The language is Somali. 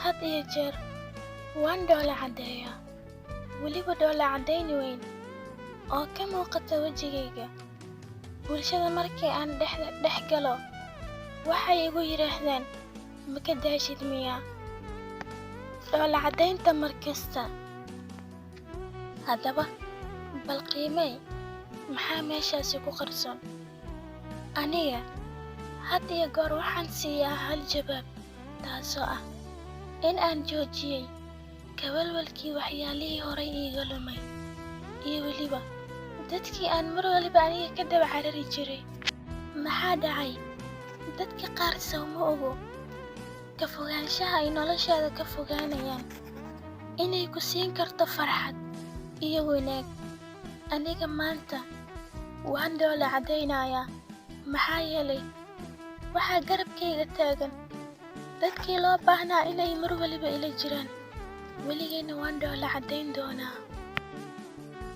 had iyo jeer waan dhoola caddeeyaa, weliba dhoola caddayn weyn oo ka muuqata wejigayga. Bulshada markii aan dhex galo waxay igu yiraahdaan, ma ka daashid miyaa dhoola caddaynta mar kasta? Haddaba bal qiimee, maxaa meeshaasi ku qarsoon? Aniga had iyo goor waxaan siiyaa hal jawaab, taasoo ah in aan joojiyey ka walwalkii waxyaalihii horay iiga lumay, iyo weliba dadkii aan mar waliba aniga ka daba carari jiray. Maxaa dhacay? Dadka qaar sawma ogo ka fogaanshaha ay noloshaada ka fogaanayaan inay ku siin karto farxad iyo wanaag. Aniga maanta waan dhoola caddaynayaa, maxaa yeelay waxaa garabkayga taagan dadkii loo baahnaa inay mar waliba ila jiraan. Weligeyna waan dhoola caddayn doonaa.